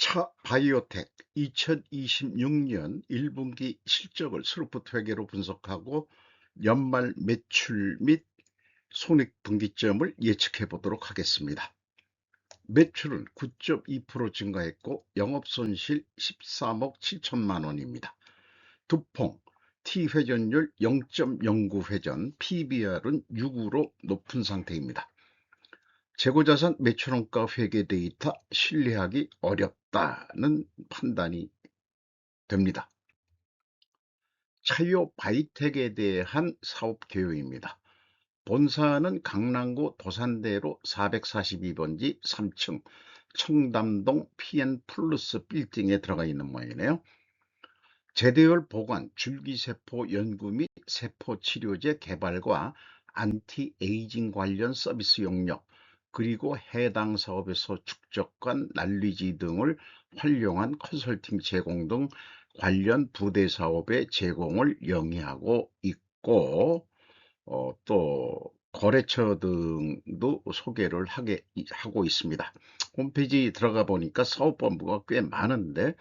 차 바이오텍 2026년 1분기 실적을 스루프트 회계로 분석하고 연말 매출 및 손익분기점을 예측해 보도록 하겠습니다. 매출은 9.2% 증가했고 영업손실 13억 7천만 원입니다. 두통 T회전율 0.09회전, PBR은 6으로 높은 상태입니다. 재고자산 매출원가 회계 데이터 신뢰하기 어렵다는 판단이 됩니다. 차요 바이텍에 대한 사업 개요입니다. 본사는 강남구 도산대로 442번지 3층 청담동 PN 플러스 빌딩에 들어가 있는 모양이네요. 제대열 보관, 줄기세포 연구 및 세포치료제 개발과 안티에이징 관련 서비스 용역, 그리고 해당 사업에서 축적한 난리지 등을 활용한 컨설팅 제공 등 관련 부대 사업의 제공을 영위하고 있고, 또 거래처 등도 소개를 하고 있습니다. 홈페이지 들어가 보니까 사업본부가 꽤 많은데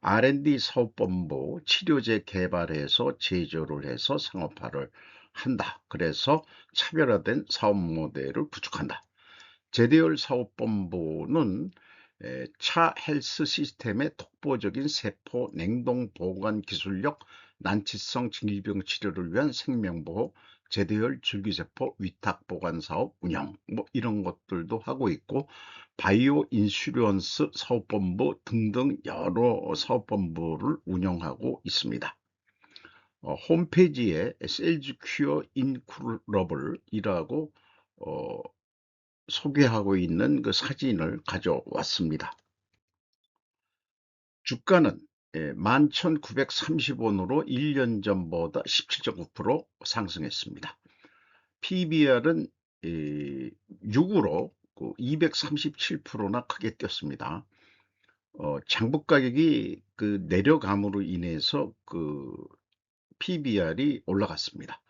R&D 사업본부, 치료제 개발해서 제조를 해서 상업화를 한다. 그래서 차별화된 사업 모델을 구축한다. 제대열 사업본부는 차 헬스 시스템의 독보적인 세포 냉동 보관 기술력, 난치성 질병 치료를 위한 생명보호, 제대열 줄기세포 위탁 보관 사업 운영, 이런 것들도 하고 있고, 바이오 인슈런스 사업본부 등등 여러 사업본부를 운영하고 있습니다. 홈페이지에 셀즈 큐어 인클러블이라고 소개하고 있는 그 사진을 가져왔습니다. 주가는 11,930원으로 1년 전보다 17.9% 상승했습니다. PBR은 6으로 237%나 크게 뛰었습니다. 장부 가격이 그 내려감으로 인해서 그 PBR이 올라갔습니다.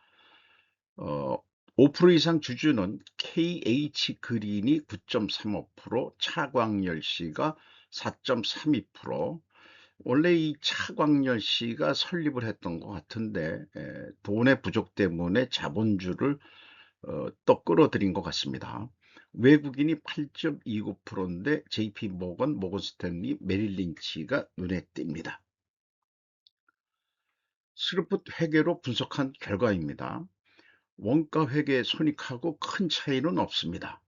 5% 이상 주주는 KH그린이 9.35%, 차광열씨가 4.32%. 원래 이 차광열씨가 설립을 했던 것 같은데 돈의 부족 때문에 자본주를 또 끌어들인 것 같습니다. 외국인이 8.29%인데 JP모건, 모건스탠리, 메릴린치가 눈에 띕니다. 스루프트 회계로 분석한 결과입니다. 원가 회계 손익하고 큰 차이는 없습니다.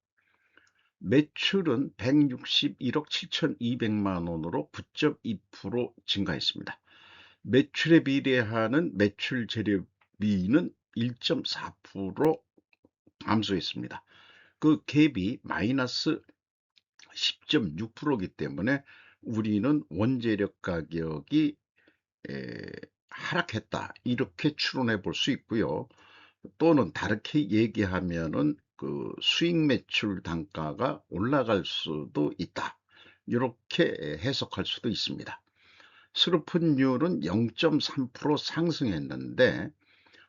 매출은 161억 7,200만 원으로 9.2% 증가했습니다. 매출에 비례하는 매출 재료비는 1.4% 감소했습니다. 그 갭이 마이너스 10.6%이기 때문에 우리는 원재료 가격이 하락했다, 이렇게 추론해 볼 수 있고요. 또는 다르게 얘기하면은 그 수익 매출 단가가 올라갈 수도 있다, 이렇게 해석할 수도 있습니다. 스루프율은 0.3% 상승했는데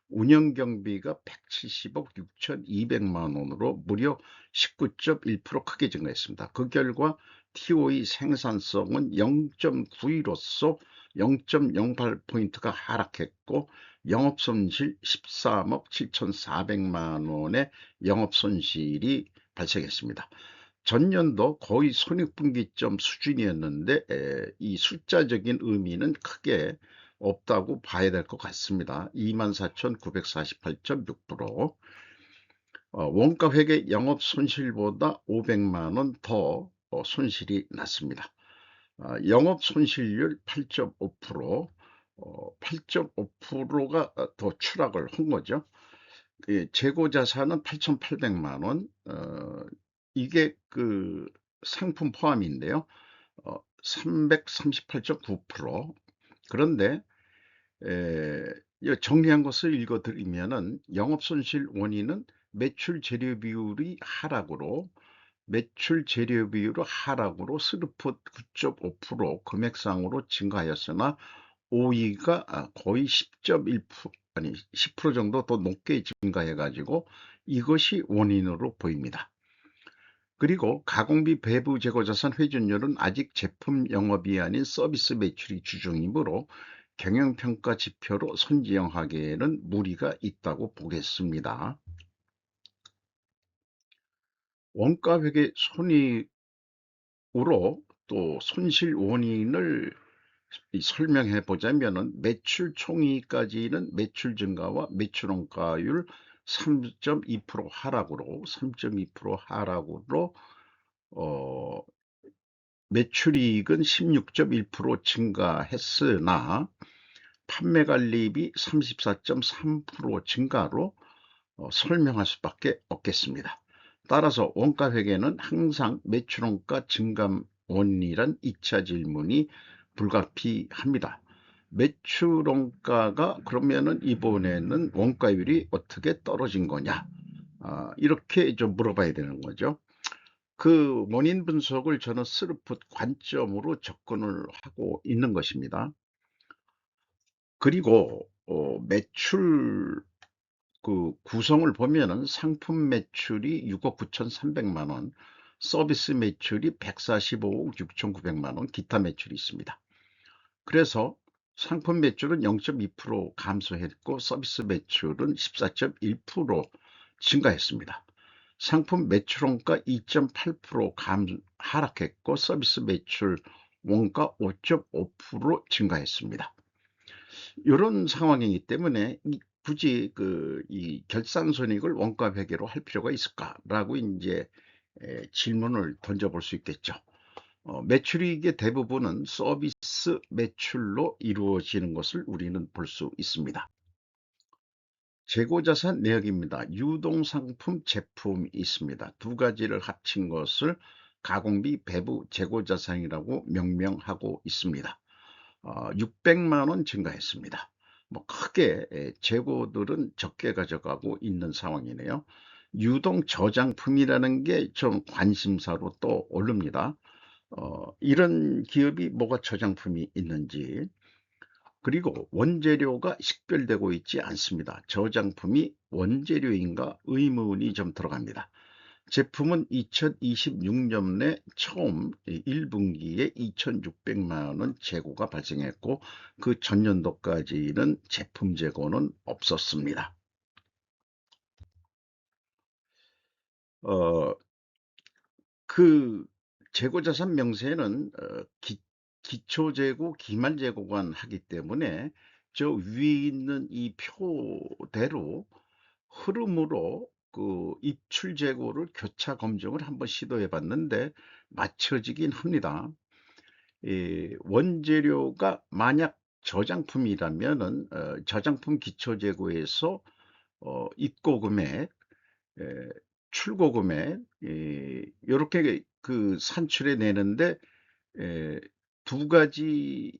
운영경비가 170억 6,200만 원으로 무려 19.1% 크게 증가했습니다. 그 결과 TOE 생산성은 0.92로서 0.08포인트가 하락했고, 영업손실 13억 7,400만 원의 영업손실이 발생했습니다. 전년도 거의 손익분기점 수준이었는데 이 숫자적인 의미는 크게 없다고 봐야 될 것 같습니다. 24,948.6%. 원가 회계 영업 손실보다 500만 원 더 손실이 났습니다. 영업 손실률 8.5%, 8.5%가 더 추락을 한 거죠. 재고 자산은 8,800만 원, 이게 그 상품 포함인데요. 338.9%. 그런데 정리한 것을 읽어드리면은 영업손실 원인은 매출 재료 비율이 하락으로, 스루프 9.5% 금액상으로 증가하였으나 OE가 거의 10.1%, 아니 10% 정도 더 높게 증가해 가지고 이것이 원인으로 보입니다. 그리고 가공비 배부 재고자산 회전율은 아직 제품 영업이 아닌 서비스 매출이 주중이므로 경영평가 지표로 선지형하기에는 무리가 있다고 보겠습니다. 원가회계 손익으로 또 손실 원인을 설명해 보자면은 매출 총이익까지는 매출 증가와 매출 원가율 3.2% 하락으로 어, 매출이익은 16.1% 증가했으나 판매관리비 34.3% 증가로 설명할 수밖에 없겠습니다. 따라서 원가회계는 항상 매출원가 증감 원이란 2차 질문이 불가피합니다. 매출원가가 그러면은 이번에는 원가율이 어떻게 떨어진 거냐? 이렇게 좀 물어봐야 되는 거죠. 그 원인 분석을 저는 스루풋 관점으로 접근을 하고 있는 것입니다. 그리고 매출 그 구성을 보면은 상품 매출이 6억 9,300만 원, 서비스 매출이 145억 6,900만 원, 기타 매출이 있습니다. 그래서 상품 매출은 0.2% 감소했고 서비스 매출은 14.1% 증가했습니다. 상품 매출 원가 2.8% 하락했고 서비스 매출 원가 5.5% 증가했습니다. 이런 상황이기 때문에 굳이 이 결산 손익을 원가 회계로 할 필요가 있을까라고 이제 질문을 던져볼 수 있겠죠. 매출이익의 대부분은 서비스 매출로 이루어지는 것을 우리는 볼 수 있습니다. 재고자산 내역입니다. 유동상품 제품이 있습니다. 두 가지를 합친 것을 가공비 배부 재고자산이라고 명명하고 있습니다. 600만 원 증가했습니다. 뭐 크게 재고들은 적게 가져가고 있는 상황이네요. 유동 저장품이라는 게 좀 관심사로 또 오릅니다. 이런 기업이 뭐가 저장품이 있는지, 그리고 원재료가 식별되고 있지 않습니다. 저장품이 원재료인가 의문이 좀 들어갑니다. 제품은 2026년에 처음 1분기에 2,600만 원 재고가 발생했고 그 전년도까지는 제품 재고는 없었습니다. 어, 그 재고자산 명세는 기초재고, 기말재고관 하기 때문에 저 위에 있는 이 표대로 흐름으로 그 입출 재고를 교차 검증을 한번 시도해 봤는데 맞춰지긴 합니다. 원재료가 만약 저장품이라면은 저장품 기초 재고에서 입고 금액, 에, 출고 금액, 이렇게 그 산출해 내는데 에, 두 가지만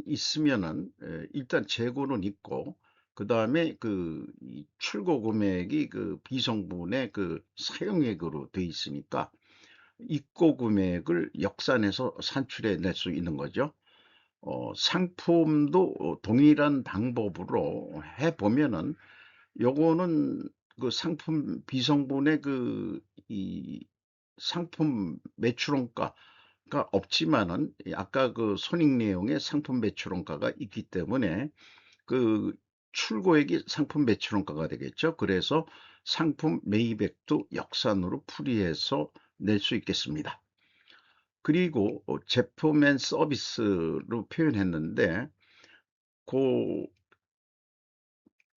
있으면은 일단 재고는 있고 그 다음에 이 출고 금액이 그 비성분의 그 사용액으로 돼 있으니까 입고 금액을 역산해서 산출해 낼 수 있는 거죠. 상품도 동일한 방법으로 해 보면은 요거는 그 상품 비성분의 이 상품 매출원가가 없지만은 아까 그 손익 내용에 상품 매출원가가 있기 때문에 그 출고액이 상품 매출원가가 되겠죠. 그래서 상품 매입액도 역산으로 풀이해서 낼 수 있겠습니다. 그리고 제품 앤 서비스로 표현했는데 고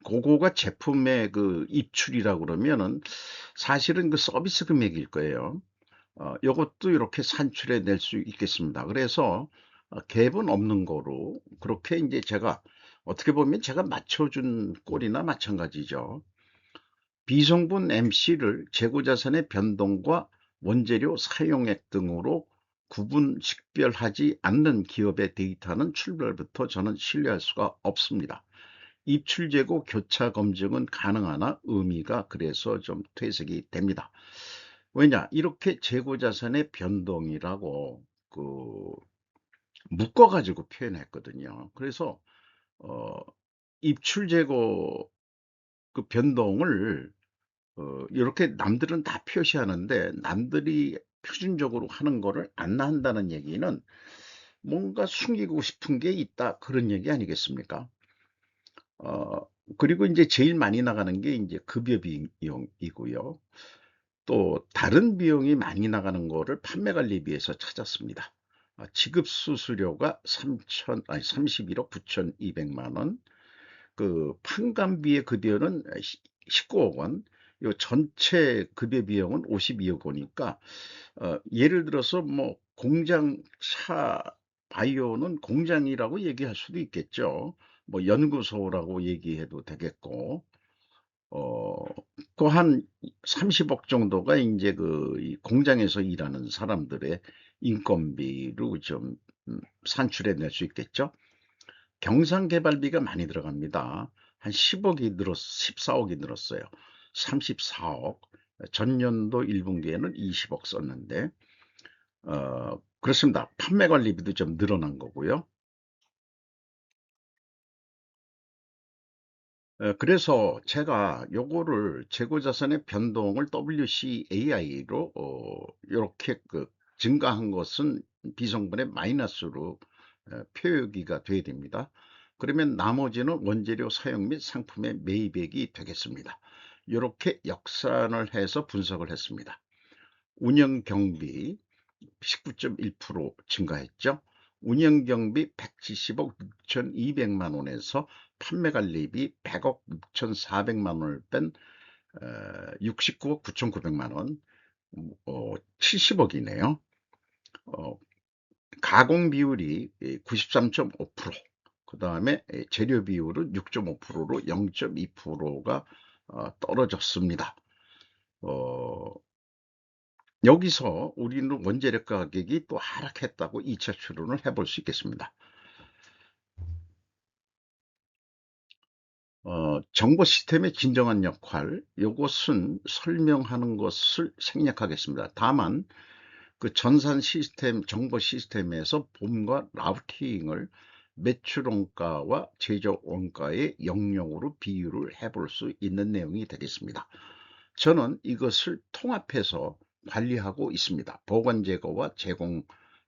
고거가 제품의 그 입출이라고 그러면은 사실은 그 서비스 금액일 거예요. 요것도 이렇게 산출해 낼 수 있겠습니다. 그래서 갭은 없는 거로 그렇게 이제 제가 어떻게 보면 제가 맞춰준 꼴이나 마찬가지죠. 비성분 MC를 재고자산의 변동과 원재료 사용액 등으로 구분 식별하지 않는 기업의 데이터는 출발부터 저는 신뢰할 수가 없습니다. 입출 재고 교차 검증은 가능하나 의미가 그래서 좀 퇴색이 됩니다. 왜냐? 이렇게 재고 자산의 변동이라고 묶어 가지고 표현했거든요. 그래서 어 입출 재고 그 변동을 이렇게 남들은 다 표시하는데 남들이 표준적으로 하는 거를 안 한다는 얘기는 뭔가 숨기고 싶은 게 있다 그런 얘기 아니겠습니까? 어 그리고 이제 제일 많이 나가는 게 이제 급여 비용이고요. 또 다른 비용이 많이 나가는 거를 판매 관리비에서 찾았습니다. 지급 수수료가 3천 아니 31억 9,200만 원, 그 판관비의 급여는 19억 원, 요 전체 급여 비용은 52억 원이니까 예를 들어서 뭐 공장 차 바이오는 공장이라고 얘기할 수도 있겠죠. 뭐 연구소라고 얘기해도 되겠고, 어, 그 한 30억 정도가 이제 이 공장에서 일하는 사람들의 인건비로 좀 산출해 낼 수 있겠죠. 경상개발비가 많이 들어갑니다. 한 10억이 14억이 늘었어요. 34억. 전년도 1분기에는 20억 썼는데, 그렇습니다. 판매 관리비도 좀 늘어난 거고요. 그래서 제가 요거를 재고자산의 변동을 WCAI로 이렇게 증가한 것은 비성분의 마이너스로 표기가 돼야 됩니다. 그러면 나머지는 원재료 사용 및 상품의 매입액이 되겠습니다. 이렇게 역산을 해서 분석을 했습니다. 운영 경비 19.1% 증가했죠. 운영경비 170억 6,200만 원에서 판매관리비 100억 6,400만 원을 뺀 69억 9,900만 원, 70억이네요. 가공 비율이 93.5%, 그 다음에 재료 비율은 6.5%로 0.2%가 떨어졌습니다. 여기서 우리는 원재료 가격이 또 하락했다고 2차 추론을 해볼 수 있겠습니다. 정보 시스템의 진정한 역할, 이것은 설명하는 것을 생략하겠습니다. 다만 그 전산 시스템, 정보 시스템에서 봄과 라우팅을 매출 원가와 제조 원가의 영역으로 비유를 해볼 수 있는 내용이 되겠습니다. 저는 이것을 통합해서 관리하고 있습니다. 보관 제거와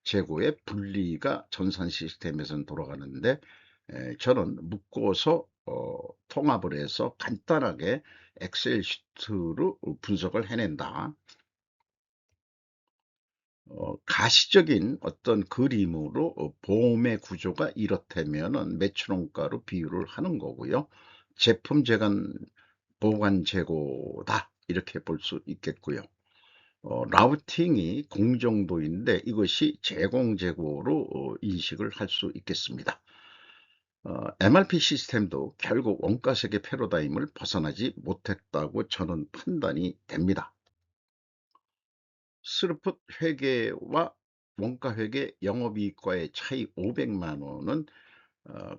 재고의 분리가 전산 시스템에서는 돌아가는데, 저는 묶어서 통합을 해서 간단하게 엑셀 시트로 분석을 해낸다. 가시적인 어떤 그림으로 보험의 구조가 이렇다면은 매출원가로 비유를 하는 거고요. 제품 재간 보관 재고다 이렇게 볼 수 있겠고요. 라우팅이 공정도인데 이것이 제공 재고로 인식을 할 수 있겠습니다. MRP 시스템도 결국 원가세계 패러다임을 벗어나지 못했다고 저는 판단이 됩니다. 스루풋 회계와 원가 회계 영업이익과의 차이 500만 원은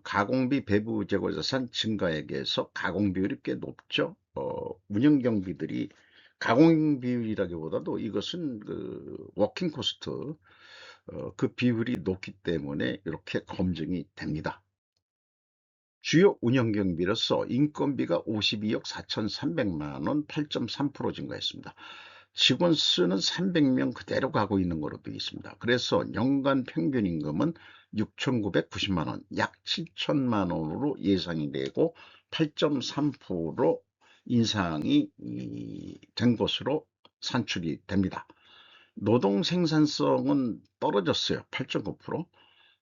가공비 배부 재고자산 증가액에서 가공 비율이 꽤 높죠. 운영 경비들이 가공 비율이라기보다도 이것은 그 워킹 코스트 그 비율이 높기 때문에 이렇게 검증이 됩니다. 주요 운영 경비로서 인건비가 52억 4,300만 원, 8.3% 증가했습니다. 직원 수는 300명 그대로 가고 있는 것으로 되어 있습니다. 그래서 연간 평균 임금은 6,990만 원, 약 7천만 원으로 예상이 되고 8.3% 인상이 된 것으로 산출이 됩니다. 노동 생산성은 떨어졌어요. 8.9%.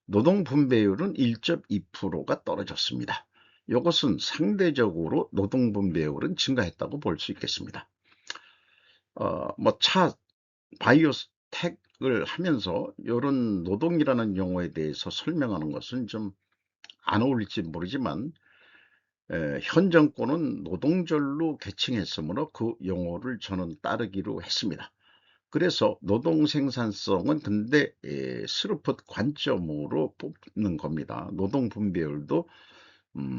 노동 분배율은 1.2%가 떨어졌습니다. 이것은 상대적으로 노동 분배율은 증가했다고 볼 수 있겠습니다. 바이오텍을 하면서 이런 노동이라는 용어에 대해서 설명하는 것은 좀 안 어울릴지 모르지만 현 정권은 노동절로 개칭했으므로 그 용어를 저는 따르기로 했습니다. 그래서 노동 생산성은 근데 스루풋 관점으로 뽑는 겁니다. 노동 분배율도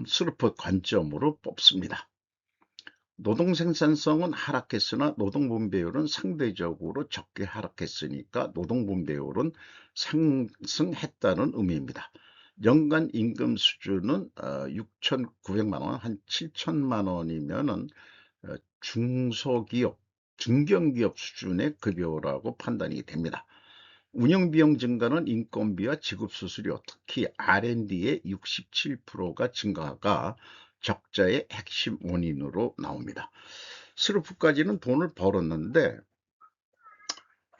스루풋 관점으로 뽑습니다. 노동 생산성은 하락했으나 노동 분배율은 상대적으로 적게 하락했으니까 노동 분배율은 상승했다는 의미입니다. 연간 임금 수준은 6,900만 원, 한 7천만 원이면은 중소기업, 중견기업 수준의 급여라고 판단이 됩니다. 운영비용 증가는 인건비와 지급수수료, 특히 R&D의 67%가 증가가 적자의 핵심 원인으로 나옵니다. 스루프까지는 돈을 벌었는데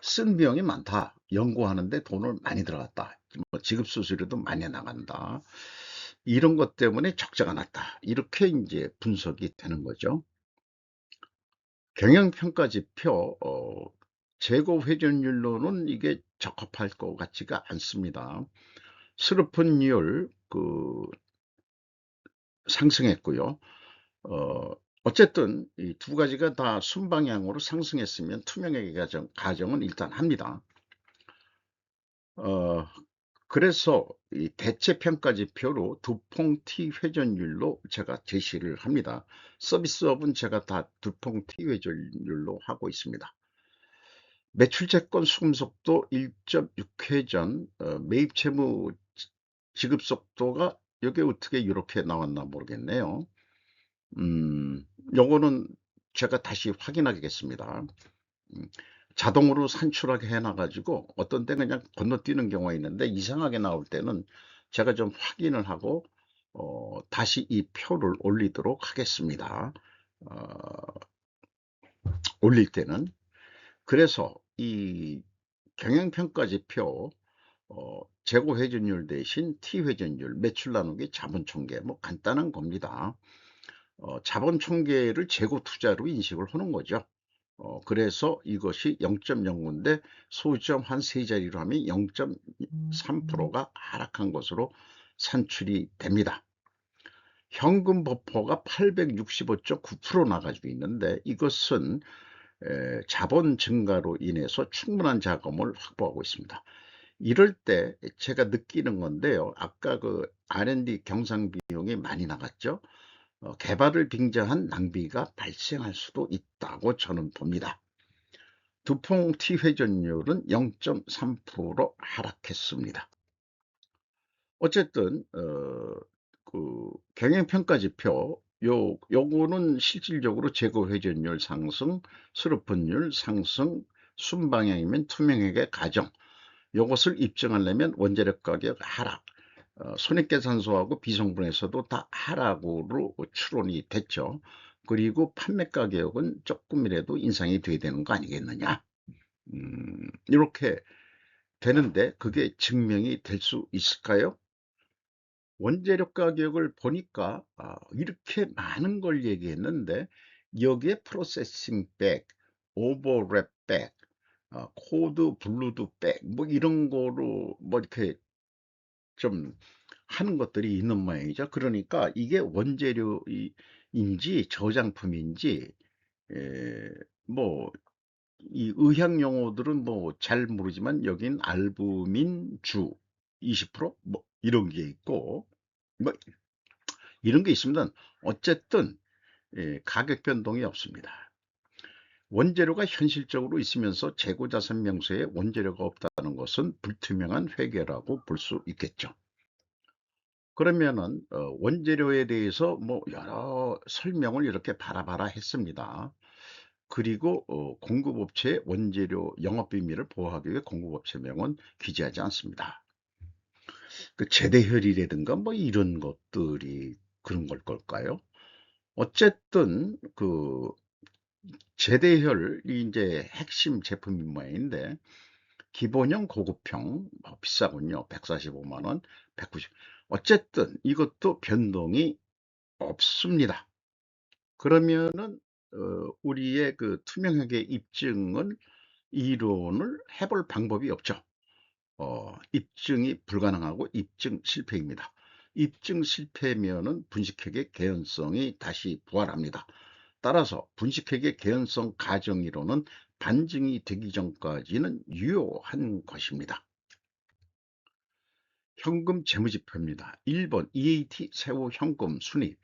쓴 비용이 많다. 연구하는데 돈을 많이 들어갔다. 뭐 지급수수료도 많이 나간다. 이런 것 때문에 적자가 났다. 이렇게 이제 분석이 되는 거죠. 경영평가지표 재고 회전율로는 이게 적합할 것 같지가 않습니다. 스루픈율 상승했고요. 어쨌든 이 두 가지가 다 순방향으로 상승했으면 투명하게 가정은 일단 합니다. 어, 그래서 이 대체평가 지표로 두퐁 T 회전율로 제가 제시를 합니다. 서비스업은 제가 다 두퐁 T 회전율로 하고 있습니다. 매출채권 수금속도 1.6회전, 매입 채무 지급 속도가 이게 어떻게 이렇게 나왔나 모르겠네요. 요거는 제가 다시 확인하겠습니다. 음, 자동으로 산출하게 해놔가지고 어떤 때 그냥 건너뛰는 경우가 있는데 이상하게 나올 때는 제가 좀 확인을 하고 다시 이 표를 올리도록 하겠습니다. 어, 올릴 때는. 그래서 이 경영평가지표 재고 회전율 대신 T 회전율, 매출 나누기 자본 총계, 뭐 간단한 겁니다. 자본 총계를 재고 투자로 인식을 하는 거죠. 그래서 이것이 0.09인데 소점 한 세 자리로 하면 0.3%가 하락한 것으로 산출이 됩니다. 현금 버퍼가 865.9% 나가지고 있는데 이것은 자본 증가로 인해서 충분한 자금을 확보하고 있습니다. 이럴 때 제가 느끼는 건데요. 아까 그 R&D 경상 비용이 많이 나갔죠. 개발을 빙자한 낭비가 발생할 수도 있다고 저는 봅니다. 두퐁 T 회전율은 0.3% 하락했습니다. 어쨌든 경영평가 지표 요거는 실질적으로 재고 회전율 상승, 수료분율 상승, 순방향이면 투명하게 가정 요것을 입증하려면 원자력 가격 하락, 손익계산서하고 비성분에서도 다 하락으로 추론이 됐죠. 그리고 판매 가격은 조금이라도 인상이 돼야 되는 거 아니겠느냐. 이렇게 되는데 그게 증명이 될 수 있을까요? 원재료 가격을 보니까 이렇게 많은 걸 얘기했는데 여기에 프로세싱 백, 오버랩 백, 코드 블루드 백, 뭐 이런 거로 뭐 이렇게 좀 하는 것들이 있는 모양이죠. 그러니까 이게 원재료인지 저장품인지 뭐 이 의학 용어들은 뭐 잘 모르지만 여긴 알부민 주 20%뭐 이런 게 있고 뭐 이런 게 있습니다. 어쨌든 가격 변동이 없습니다. 원재료가 현실적으로 있으면서 재고자산 명세에 원재료가 없다는 것은 불투명한 회계라고 볼 수 있겠죠. 그러면은 원재료에 대해서 뭐 여러 설명을 이렇게 바라바라 했습니다. 그리고 공급업체의 원재료 영업비밀을 보호하기 위해 공급업체명은 기재하지 않습니다. 그 재대혈이라든가 뭐 이런 것들이 그런 걸 걸까요? 어쨌든 그 재대혈이 이제 핵심 제품인 모양인데 기본형 고급형 비싸군요. 145만 원, 190. 어쨌든 이것도 변동이 없습니다. 그러면은 우리의 그 투명하게 입증을 이론을 해볼 방법이 없죠. 입증이 불가능하고 입증 실패입니다. 입증 실패면은 분식회계 개연성이 다시 부활합니다. 따라서 분식회계 개연성 가정이론은 반증이 되기 전까지는 유효한 것입니다. 현금 재무지표입니다. 1번 EAT 세후 현금 순이익.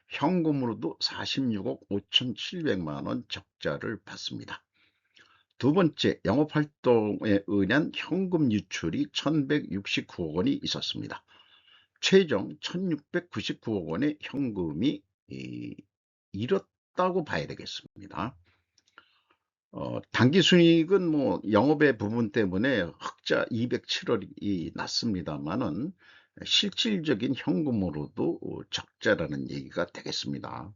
현금으로도 46억 5,700만 원 적자를 봤습니다. 두 번째, 영업활동에 의한 현금 유출이 1,169억 원이 있었습니다. 최종 1,699억 원의 현금이 잃었다는 없다고 봐야 되겠습니다. 당기순이익은 뭐 영업외 부분 때문에 흑자 207억이 났습니다만은 실질적인 현금으로도 적자라는 얘기가 되겠습니다.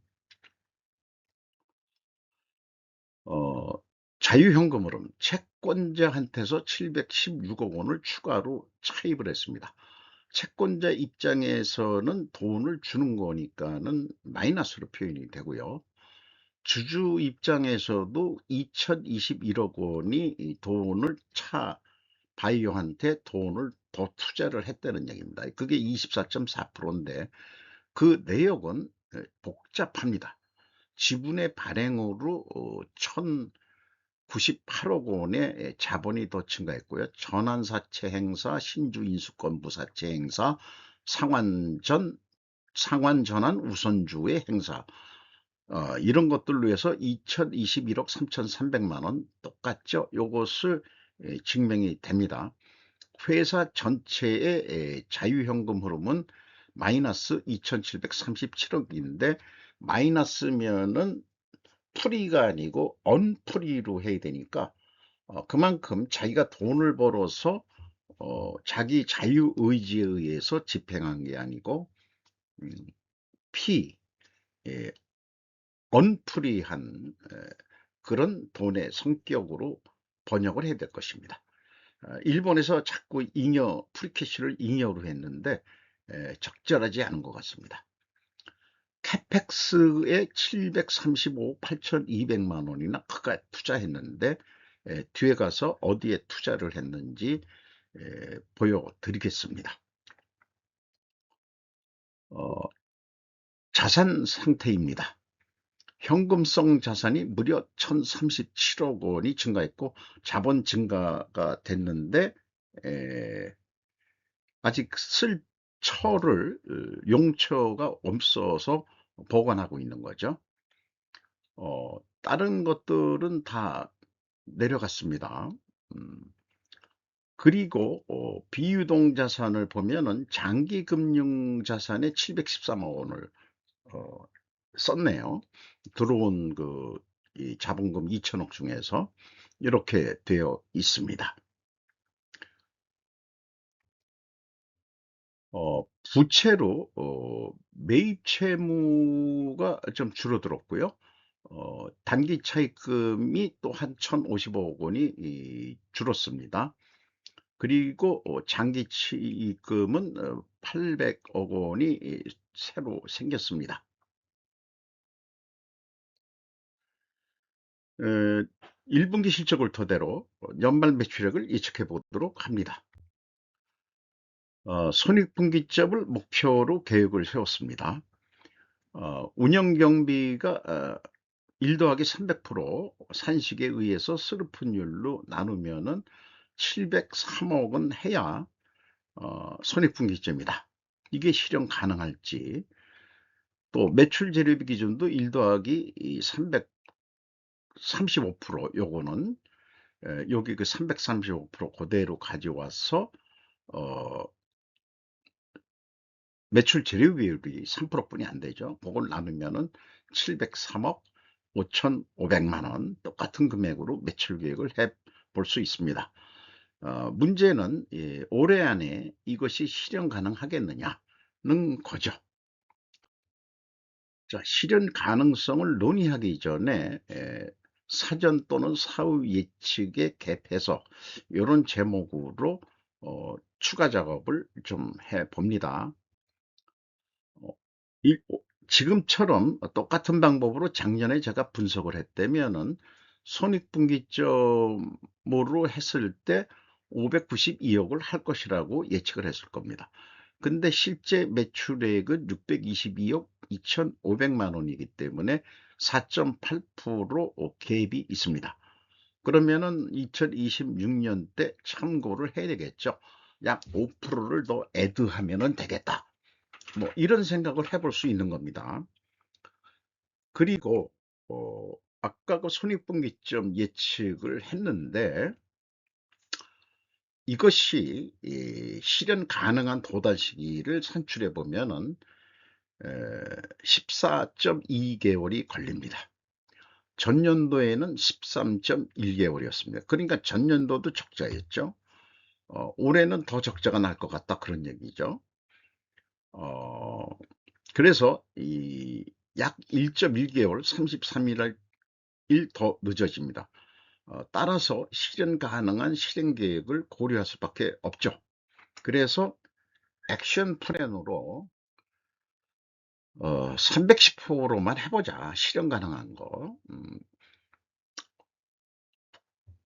어, 자유현금으로는 채권자한테서 716억 원을 추가로 차입을 했습니다. 채권자 입장에서는 돈을 주는 거니까는 마이너스로 표현이 되고요. 주주 입장에서도 2021억 원이 이 돈을 바이오한테 돈을 더 투자를 했다는 얘기입니다. 그게 24.4%인데 그 내역은 복잡합니다. 지분의 발행으로 1,098억 원의 자본이 더 증가했고요. 전환사채 행사, 신주인수권부 사채 행사, 상환전환 우선주의 행사, 이런 것들로 해서 2021억 3,300만 원 똑같죠. 요것을 증명이 됩니다. 회사 전체의 자유현금 흐름은 마이너스 2,737억인데 마이너스면은 풀이가 아니고 언풀이로 해야 되니까 그만큼 자기가 돈을 벌어서 자기 자유의지에 의해서 집행한 게 아니고 음, 피 예, 언프리한 그런 돈의 성격으로 번역을 해야 될 것입니다. 일본에서 자꾸 프리캐시를 잉여로 했는데 적절하지 않은 것 같습니다. 캐펙스에 735억 8,200만 원이나 그가 투자했는데 뒤에 가서 어디에 투자를 했는지 보여드리겠습니다. 어, 자산 상태입니다. 현금성 자산이 무려 1,037억 원이 증가했고 자본 증가가 됐는데 아직 쓸 용처가 없어서 보관하고 있는 거죠. 다른 것들은 다 내려갔습니다. 음, 그리고 비유동 자산을 보면은 장기금융 자산에 713억 원을 어, 썼네요. 들어온 이 자본금 2천억 중에서 이렇게 되어 있습니다. 부채로 매입 채무가 좀 줄어들었고요. 단기 차입금이 또 한 1,050억 원이 줄었습니다. 그리고 장기 차입금은 800억 원이 새로 생겼습니다. 1분기 실적을 토대로 연말 매출액을 예측해 보도록 합니다. 손익분기점을 목표로 계획을 세웠습니다. 운영 경비가 1 더하기 300% 산식에 의해서 스르픈율로 나누면은 703억은 해야 손익분기점이다. 이게 실현 가능할지, 또 매출 재료비 기준도 1 더하기 335% 요거는 여기 그 335% 그대로 가져와서 어, 매출 재료 비율이 3%뿐이 안 되죠. 그걸 나누면은 703억 5,500만 원 똑같은 금액으로 매출 계획을 해 볼 수 있습니다. 문제는 올해 안에 이것이 실현 가능하겠느냐는 거죠. 자, 실현 가능성을 논의하기 전에 사전 또는 사후 예측의 갭 해석 이런 제목으로 추가 작업을 좀 해봅니다. 어, 지금처럼 똑같은 방법으로 작년에 제가 분석을 했다면은 손익분기점으로 했을 때 592억을 할 것이라고 예측을 했을 겁니다. 근데 실제 매출액은 622억 2,500만 원이기 때문에 4.8% 갭이 있습니다. 그러면은 2026년 때 참고를 해야 되겠죠. 약 5%를 더 애드하면 되겠다. 뭐 이런 생각을 해볼 수 있는 겁니다. 그리고 아까 그 손익분기점 예측을 했는데 이것이 실현 가능한 도달 시기를 산출해 보면은 14.2개월이 걸립니다. 전년도에는 13.1개월이었습니다. 그러니까 전년도도 적자였죠. 올해는 더 적자가 날 것 같다 그런 얘기죠. 어, 그래서 이 약 1.1개월 33일 더 늦어집니다. 따라서 실현 가능한 실행 계획을 고려할 수밖에 없죠. 그래서 액션 플랜으로 310%로만 해보자. 실현 가능한 거.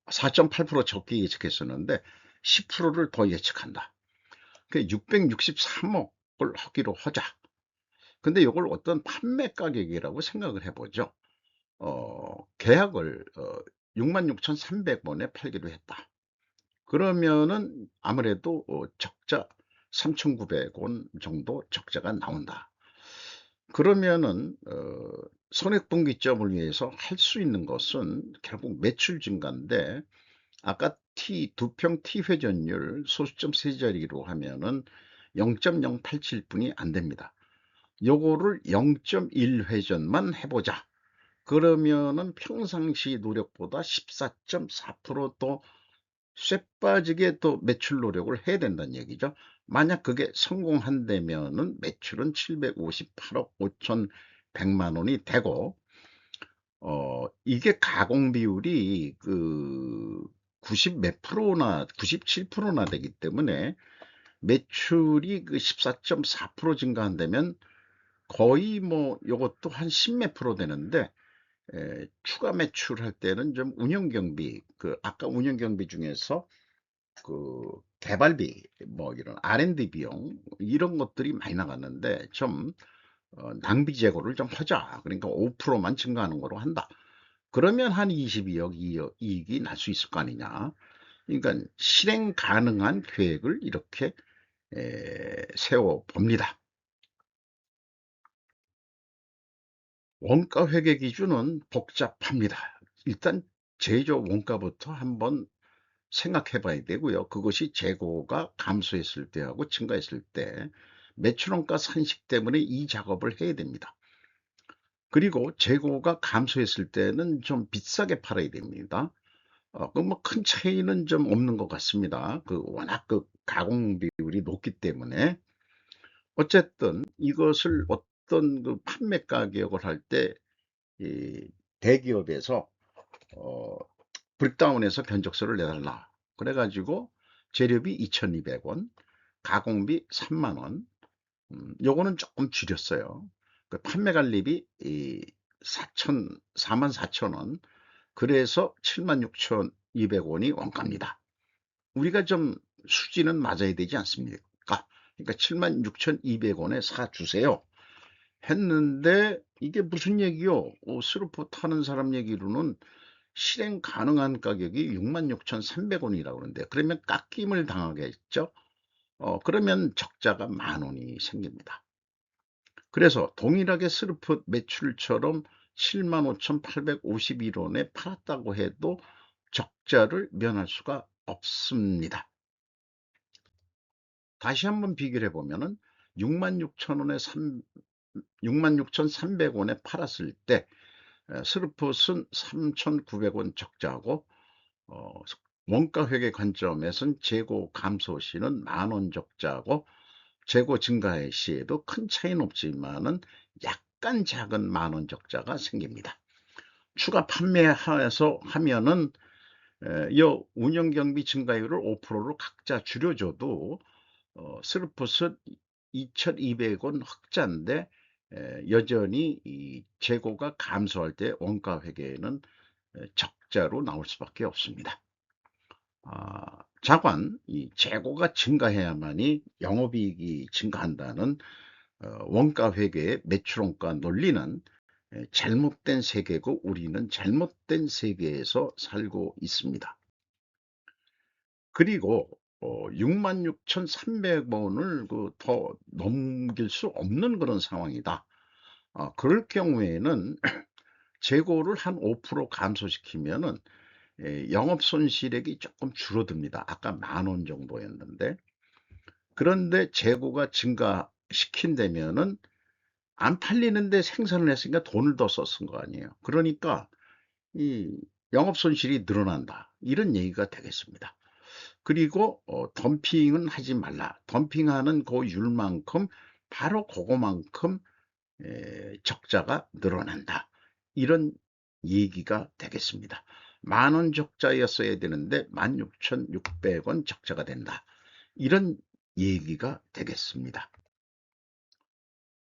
4.8% 적게 예측했었는데 10%를 더 예측한다. 그 663억을 하기로 하자. 근데 이걸 어떤 판매 가격이라고 생각을 해보죠. 계약을 66,300원에 팔기로 했다. 그러면은 아무래도 적자 3,900원 정도 적자가 나온다. 그러면은 손익분기점을 위해서 할 수 있는 것은 결국 매출 증가인데, 아까 두평 T 회전율 소수점 세 자리로 하면은 0.087분이 안 됩니다. 요거를 0.1 회전만 해보자. 그러면은 평상시 노력보다 14.4%더 쇠빠지게 또 매출 노력을 해야 된다는 얘기죠. 만약 그게 성공한다면은 매출은 758억 5,100만 원이 되고, 이게 가공 비율이 그 90 몇 프로나 97%나 되기 때문에 매출이 그 14.4% 증가한다면 거의 뭐 요것도 한 10 몇 프로 되는데, 추가 매출할 때는 좀 운영 경비, 그 아까 운영 경비 중에서 그 개발비, 뭐 이런 R&D 비용 이런 것들이 많이 나갔는데 좀 낭비 제고를 좀 하자. 그러니까 5%만 증가하는 거로 한다. 그러면 한 22억 이익이 날 수 있을 거 아니냐. 그러니까 실행 가능한 계획을 이렇게 세워 봅니다. 원가 회계 기준은 복잡합니다. 일단 제조 원가부터 한번 생각해 봐야 되고요. 그것이 재고가 감소했을 때하고 증가했을 때 매출원가 산식 때문에 이 작업을 해야 됩니다. 그리고 재고가 감소했을 때는 좀 비싸게 팔아야 됩니다. 뭐 큰 차이는 좀 없는 것 같습니다. 그 워낙 그 가공 비율이 높기 때문에. 어쨌든 이것을 어떤 그 판매 가격을 할 때 이 대기업에서 어, 브릭다운해서 변적서를 내달라. 그래가지고 재료비 2,200원, 가공비 3만 원, 요거는 조금 줄였어요. 그 판매 관리비 4만 4천 원, 그래서 76,200원이 원가입니다. 우리가 좀 수지는 맞아야 되지 않습니까? 그러니까 76,200원에 사주세요. 했는데 이게 무슨 얘기요? 스루프 타는 사람 얘기로는 실행 가능한 가격이 66,300원이라고 그러는데, 그러면 깎임을 당하겠죠? 그러면 적자가 10,000원이 생깁니다. 그래서 동일하게 스루프 매출처럼 75,851원에 팔았다고 해도 적자를 면할 수가 없습니다. 다시 한번 비교를 해보면은 66,000원에 66,300원에 팔았을 때 스루풋은 3,900원 적자하고, 어, 원가 회계 관점에서는 재고 감소 시는 10,000원 적자하고, 재고 증가 시에도 큰 차이는 없지만은 약간 작은 10,000원 적자가 생깁니다. 추가 판매해서 하면은 이 운영 경비 증가율을 5%로 각자 줄여줘도 스루풋은 2,200원 흑자인데, 여전히 이 재고가 감소할 때 원가 회계에는 적자로 나올 수밖에 없습니다. 자관, 이 재고가 증가해야만이 영업이익이 증가한다는 원가 회계의 매출원가 논리는 잘못된 세계고, 우리는 잘못된 세계에서 살고 있습니다. 그리고 66,300원을 더 넘길 수 없는 그런 상황이다. 그럴 경우에는 재고를 한 5% 감소시키면은 영업 손실액이 조금 줄어듭니다. 아까 10,000원 정도였는데, 그런데 재고가 증가시킨다면은 안 팔리는데 생산을 했으니까 돈을 더 썼은 거 아니에요. 그러니까 이 영업 손실이 늘어난다. 이런 얘기가 되겠습니다. 그리고 덤핑은 하지 말라. 덤핑하는 그 율만큼 바로 그거만큼 적자가 늘어난다. 이런 얘기가 되겠습니다. 10,000원 적자였어야 되는데 16,600원 적자가 된다. 이런 얘기가 되겠습니다.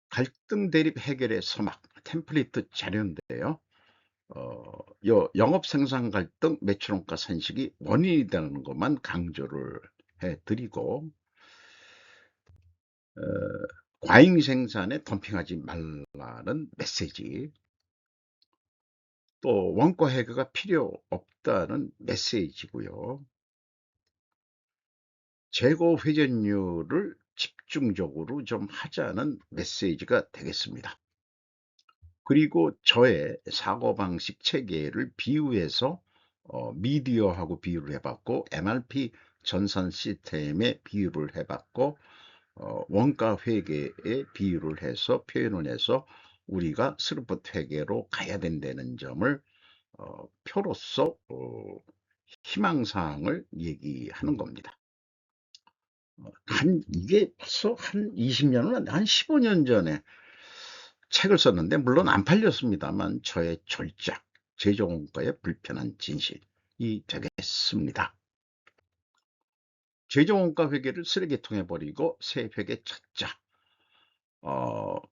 갈등 대립 해결의 서막 템플릿 자료인데요. 영업 생산 갈등 매출 원가 산식이 원인이 되는 것만 강조를 해드리고, 어, 과잉 생산에 덤핑하지 말라는 메시지, 또 원가 해결가 필요 없다는 메시지고요. 재고 회전율을 집중적으로 좀 하자는 메시지가 되겠습니다. 그리고 저의 사고방식 체계를 비유해서 미디어하고 비유를 해봤고, MRP 전산 시스템에 비유를 해봤고, 원가 회계에 비유를 해서 표현을 해서 우리가 스루풋 회계로 가야 된다는 점을 표로서 희망사항을 얘기하는 겁니다. 이게 벌써 한 20년은 한 15년 전에 책을 썼는데, 물론 안 팔렸습니다만 저의 졸작 제조원가의 불편한 진실이 되겠습니다. 제조원가 회계를 쓰레기통에 버리고 새 회계 찾자.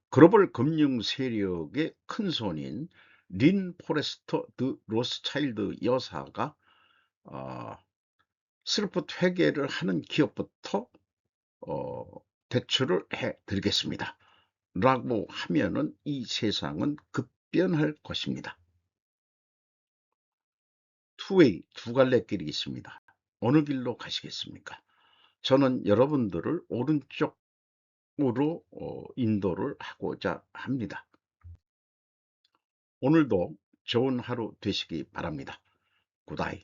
글로벌 금융 세력의 큰손인 린 포레스터 드 로스차일드 여사가 스루풋 회계를 하는 기업부터 어, 대출을 해드리겠습니다. 라고 하면은 이 세상은 급변할 것입니다. 투웨이, 두 갈래 길이 있습니다. 어느 길로 가시겠습니까? 저는 여러분들을 오른쪽으로 인도를 하고자 합니다. 오늘도 좋은 하루 되시기 바랍니다. 굿아이.